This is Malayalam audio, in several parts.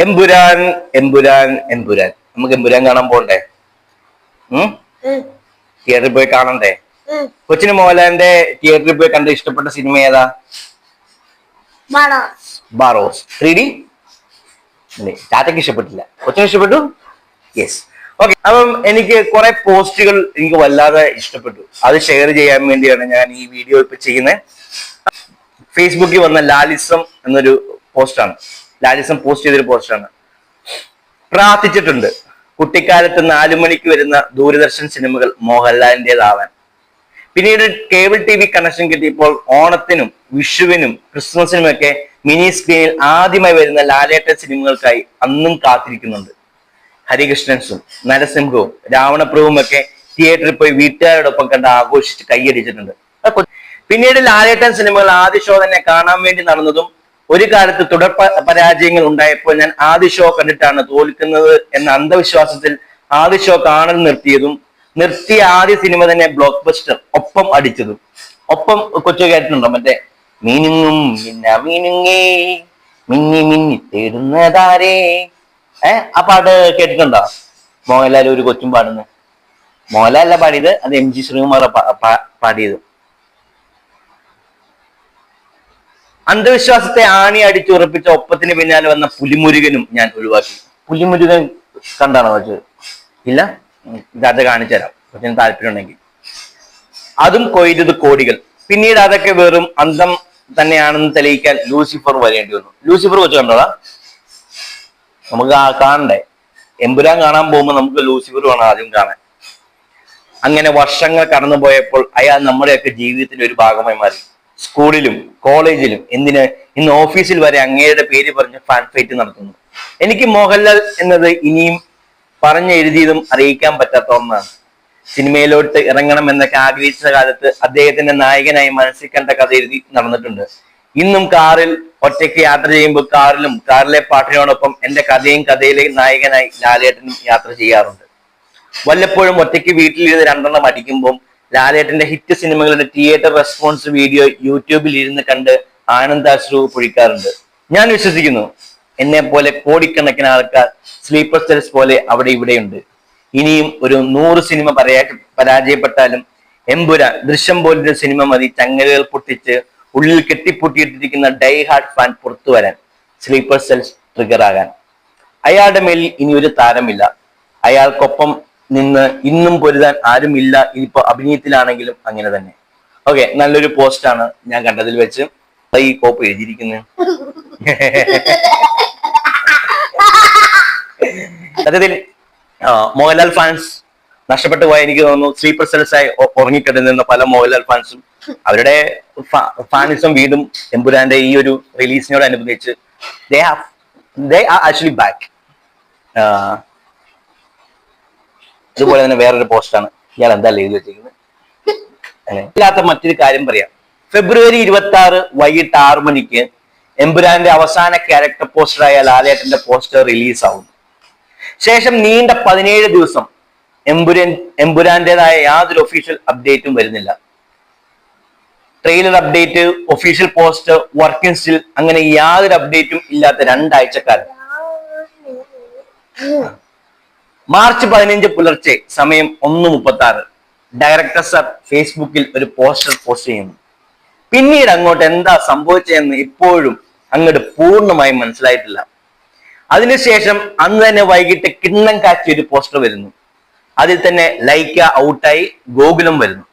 എമ്പുരാൻ എമ്പുരാൻ എമ്പുരാൻ നമുക്ക് എമ്പുരാൻ കാണാൻ പോണ്ടേ? തിയേറ്ററിൽ പോയി കാണണ്ടേ? കൊച്ചിന് മോഹൻലാലിന്റെ തിയേറ്ററിൽ പോയി കണ്ട ഇഷ്ടപ്പെട്ട സിനിമ ഏതാ? ബാറോസ് 3D. ചാറ്റയ്ക്ക് ഇഷ്ടപ്പെട്ടില്ല, കൊച്ചിന് ഇഷ്ടപ്പെട്ടു. Yes, okay. അപ്പം എനിക്ക് കുറെ പോസ്റ്റുകൾ എനിക്ക് വല്ലാതെ ഇഷ്ടപ്പെട്ടു. അത് ഷെയർ ചെയ്യാൻ വേണ്ടിയാണ് ഞാൻ ഈ വീഡിയോ ഇപ്പൊ ചെയ്യുന്നത്. ഫേസ്ബുക്കിൽ വന്ന ലാലിസം എന്നൊരു പോസ്റ്റാണ്. ലാലിസം പോസ്റ്റ് ചെയ്തൊരു പോസ്റ്റാണ്. പ്രാർത്ഥിച്ചിട്ടുണ്ട് കുട്ടിക്കാലത്ത് 4 മണിക്ക് വരുന്ന ദൂരദർശൻ സിനിമകൾ മോഹൻലാലിൻ്റെതാവാൻ. പിന്നീട് കേബിൾ TV കണക്ഷൻ കിട്ടിയപ്പോൾ ഓണത്തിനും വിഷുവിനും ക്രിസ്മസിനും ഒക്കെ മിനി സ്ക്രീനിൽ ആദ്യമായി വരുന്ന ലാലേട്ടൻ സിനിമകൾക്കായി അന്നും കാത്തിരിക്കുന്നുണ്ട്. ഹരികൃഷ്ണൻസും നരസിംഹവും രാവണപ്രഭുവും ഒക്കെ തിയേറ്ററിൽ പോയി വീട്ടുകാരോടൊപ്പം കണ്ട് ആഘോഷിച്ച് കൈയടിച്ചിട്ടുണ്ട്. പിന്നീട് ലാലേട്ടൻ സിനിമകൾ ആദ്യ ഷോ തന്നെ കാണാൻ വേണ്ടി നടന്നതും ഒരു കാലത്ത് തുടർ പരാജയങ്ങൾ ഉണ്ടായപ്പോൾ ഞാൻ ആദ്യ ഷോ കണ്ടിട്ടാണ് തോൽക്കുന്നത് എന്ന അന്ധവിശ്വാസത്തിൽ ആദ്യ ഷോ കാണൽ നിർത്തിയ ആദ്യ സിനിമ തന്നെ ബ്ലോക്ക് ബസ്റ്റർ ഒപ്പം അടിച്ചതും. ഒപ്പം കൊച്ചു കേട്ടിട്ടുണ്ടോ? മറ്റേ മീനുങ്ങും മീനുങ്ങേ മിന്നി മിന്നി തേടുന്നതാരേ, ആ പാട്ട് കേട്ടിട്ടുണ്ടോ? മോഹൻലാൽ ഒരു കൊച്ചും പാടുന്നത്. മോഹൻലാലല്ല പാടിയത്, അത് MG ശ്രീകുമാർ പാടിയത്. അന്ധവിശ്വാസത്തെ ആണി അടിച്ചുറപ്പിച്ച ഒപ്പത്തിന് പിന്നാലെ വന്ന പുലിമുരുകനും ഞാൻ ഒഴിവാക്കി. പുലിമുരുകൻ കണ്ടാണോ വെച്ചത്? ഇല്ല, ഇതത് കാണിച്ചു തരാം കൊച്ചിന് താല്പര്യം ഉണ്ടെങ്കിൽ. അതും കൊയ്തത് കോടികൾ. പിന്നീട് അതൊക്കെ വെറും അന്തം തന്നെയാണെന്ന് തെളിയിക്കാൻ ലൂസിഫർ വരേണ്ടി വന്നു. ലൂസിഫർ വെച്ച് കണ്ടോടാ? നമുക്ക് കാണണ്ടേ? എമ്പുരാൻ കാണാൻ പോകുമ്പോൾ നമുക്ക് ലൂസിഫർ വേണം ആദ്യം കാണാൻ. അങ്ങനെ വർഷങ്ങൾ കടന്നുപോയപ്പോൾ അയാൾ നമ്മുടെയൊക്കെ ജീവിതത്തിന്റെ ഒരു ഭാഗമായി മാറി. സ്കൂളിലും കോളേജിലും ഇന്ന് ഓഫീസിൽ വരെ അങ്ങയുടെ പേര് പറഞ്ഞ് ഫാൻ ഫൈറ്റ് നടത്തുന്നു. എനിക്ക് മോഹൻലാൽ എന്നത് ഇനിയും പറഞ്ഞെഴുതിയതും അറിയിക്കാൻ പറ്റാത്ത ഒന്നാണ്. സിനിമയിലോട്ട് ഇറങ്ങണം എന്നൊക്കെ ആഗ്രഹിച്ച കാലത്ത് അദ്ദേഹത്തിന്റെ നായകനായി മനസ്സിൽ കണ്ട കഥ എഴുതി നടന്നിട്ടുണ്ട്. ഇന്നും കാറിൽ ഒറ്റയ്ക്ക് യാത്ര ചെയ്യുമ്പോൾ കാറിലെ പാട്ടിനോടൊപ്പം എന്റെ കഥയിലെ നായകനായി ലാലേട്ടനും യാത്ര ചെയ്യാറുണ്ട്. വല്ലപ്പോഴും ഒറ്റയ്ക്ക് വീട്ടിലിരുന്ന് 2 അടിക്കുമ്പോൾ ലാലേട്ടന്റെ ഹിറ്റ് സിനിമകളുടെ തിയേറ്റർ റെസ്പോൺസ് വീഡിയോ യൂട്യൂബിൽ ഇരുന്ന് കണ്ട് ആനന്ദാശ്രു പൊഴിക്കാറുണ്ട്. ഞാൻ വിശ്വസിക്കുന്നു എന്നെ പോലെ കോടിക്കണക്കിന് ആൾക്കാർ സ്ലീപ്പർ സെൽസ് പോലെ അവിടെ ഇവിടെയുണ്ട്. ഇനിയും ഒരു 100 സിനിമ പരാജയപ്പെട്ടാലും എമ്പുരാൻ, ദൃശ്യം പോലൊരു സിനിമ മതി ചങ്ങലകൾ പൊട്ടിച്ച് ഉള്ളിൽ കെട്ടിപ്പൊട്ടിയിട്ടിരിക്കുന്ന ഡൈ ഹാർഡ് ഫാൻ പുറത്തു വരാൻ, സ്ലീപ്പർ സെൽസ് ട്രിഗർ ആകാൻ. അയാളുടെ മേലിൽ ഇനി ഒരു താരമില്ല. അയാൾക്കൊപ്പം നിന്ന് ഇന്നും പൊരുതാൻ ആരുമില്ല. ഇനിയിപ്പോ അഭിനയത്തിലാണെങ്കിലും അങ്ങനെ തന്നെ. ഓക്കെ, നല്ലൊരു പോസ്റ്റാണ് ഞാൻ കണ്ടതിൽ വെച്ച്. ഈ കോപ്പ് എഴുതിയിരിക്കുന്നത് സത്യത്തിൽ മോഹൻലാൽ ഫാൻസ് നഷ്ടപ്പെട്ടു പോയ എനിക്ക് തോന്നുന്നു സ്ലീപ്പർ സെൽസ് ആയി ഉറങ്ങിക്കിടന്നിരുന്ന പല മോഹൻലാൽ ഫാൻസും അവരുടെ ഫാനിസം വീണ്ടും എമ്പുരാന്റെ ഈ ഒരു റിലീസിനോടനുബന്ധിച്ച് they are actually back. ഇതുപോലെ തന്നെ വേറൊരു പോസ്റ്റാണ്. ഇയാൾ എന്താ എഴുതി വെച്ചിരിക്കുന്നത്? ഇല്ലാത്ത മറ്റൊരു കാര്യം പറയാം. ഫെബ്രുവരി 26 വൈകിട്ട് 6 മണിക്ക് എമ്പുരാന്റെ അവസാന ക്യാരക്ടർ പോസ്റ്ററായ ലാലേട്ടന്റെ പോസ്റ്റർ റിലീസ് ആവുന്നു. ശേഷം നീണ്ട 17 ദിവസം എമ്പുരാന്റേതായ യാതൊരു ഒഫീഷ്യൽ അപ്ഡേറ്റും വരുന്നില്ല. Trailer update, official poster, working still, അങ്ങനെ യാതൊരു അപ്ഡേറ്റും ഇല്ലാത്ത 2 ആഴ്ചക്കാലം. മാർച്ച് 15 പുലർച്ചെ സമയം 1:36 ഡയറക്ടർ സർ ഫേസ്ബുക്കിൽ ഒരു പോസ്റ്റർ പോസ്റ്റ് ചെയ്യുന്നു. പിന്നീട് അങ്ങോട്ട് എന്താ സംഭവിച്ചതെന്ന് ഇപ്പോഴും അങ്ങോട്ട് പൂർണ്ണമായും മനസ്സിലായിട്ടില്ല. അതിനുശേഷം അന്ന് തന്നെ വൈകിട്ട് കിണ്ണം കാച്ചി ഒരു പോസ്റ്റർ വരുന്നു. അതിൽ തന്നെ ലൈക്ക ഔട്ടായി ഗോകുലം വരുന്നു.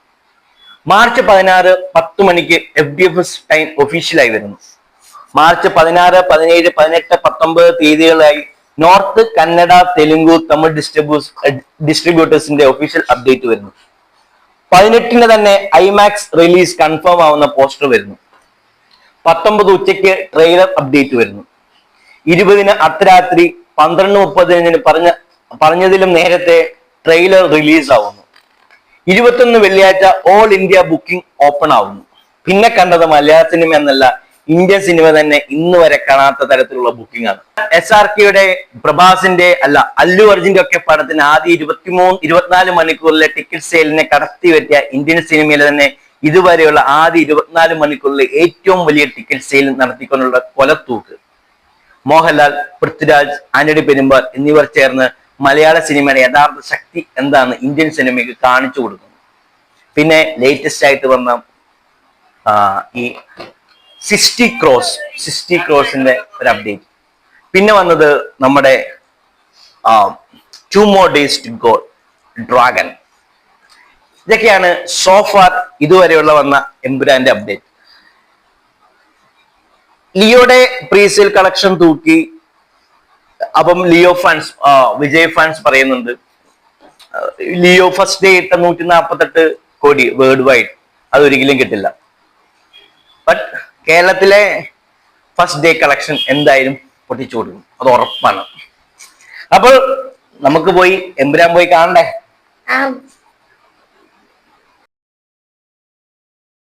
മാർച്ച് 16 10 മണിക്ക് FDFS ടൈം ഒഫീഷ്യലായി വരുന്നു. മാർച്ച് 16, 17, 18, 19 തീയതികളായി നോർത്ത് കന്നഡ, തെലുങ്കു, തമിഴ് ഡിസ്ട്രിബ്യൂട്ടേഴ്സിന്റെ ഒഫീഷ്യൽ അപ്ഡേറ്റ് വരുന്നു. 18 തന്നെ ഐമാക്സ് റിലീസ് കൺഫേം ആവുന്ന പോസ്റ്റർ വരുന്നു. 19 ഉച്ചയ്ക്ക് ട്രെയിലർ അപ്ഡേറ്റ് വരുന്നു. 20 അർദ്ധരാത്രി 12:30 പറഞ്ഞതിലും നേരത്തെ ട്രെയിലർ റിലീസ് ആവുന്നു. 21 വെള്ളിയാഴ്ച ഓൾ ഇന്ത്യ ബുക്കിംഗ് ഓപ്പൺ ആവുന്നു. പിന്നെ കണ്ടത് മലയാള സിനിമ എന്നല്ല, ഇന്ത്യൻ സിനിമ തന്നെ ഇന്ന് വരെ കാണാത്ത തരത്തിലുള്ള ബുക്കിംഗ് ആണ്. SRKയുടെ, പ്രഭാസിന്റെ അല്ല അല്ലു അർജുന്റെ ഒക്കെ പടത്തിന് ആദ്യ 24 മണിക്കൂറിലെ ടിക്കറ്റ് സെയിലിനെ കടത്തി വെറ്റിയ ഇന്ത്യൻ സിനിമയിലെ തന്നെ ഇതുവരെയുള്ള ആദ്യ 24 മണിക്കൂറിലെ ഏറ്റവും വലിയ ടിക്കറ്റ് സെയിൽ നടത്തിക്കൊണ്ടുള്ള കൊലത്തൂക്ക്. മോഹൻലാൽ, പൃഥ്വിരാജ്, ആന്റണി പെരുമ്പാൽ എന്നിവർ ചേർന്ന് മലയാള സിനിമയുടെ യഥാർത്ഥ ശക്തി എന്താണെന്ന് ഇന്ത്യൻ സിനിമയ്ക്ക് കാണിച്ചു കൊടുക്കുന്നു. പിന്നെ ലേറ്റസ്റ്റ് ആയിട്ട് വന്ന ഈ 60 ക്രോസിന്റെ ഒരു അപ്ഡേറ്റ്. പിന്നെ വന്നത് നമ്മുടെ 2 more days to go, dragon. ഇതൊക്കെയാണ് സോഫാർ ഇതുവരെയുള്ള വന്ന എമ്പുരാന്റെ അപ്ഡേറ്റ്. ലിയോയുടെ പ്രീസെയിൽ കളക്ഷൻ തൂക്കി. അപ്പം ലിയോ ഫാൻസ്, വിജയ് ഫാൻസ് പറയുന്നുണ്ട് ലിയോ ഫസ്റ്റ് ഡേ ഇട്ട 148 കോടി വേൾഡ് വൈഡ് അതൊരിക്കലും കിട്ടില്ല. ബട്ട് കേരളത്തിലെ ഫസ്റ്റ് ഡേ കളക്ഷൻ എന്തായാലും പൊട്ടിച്ചു കൊടുക്കും, അത് ഉറപ്പാണ്. അപ്പോൾ നമുക്ക് പോയി എമ്പുരാൻ പോയി കാണണ്ടേ?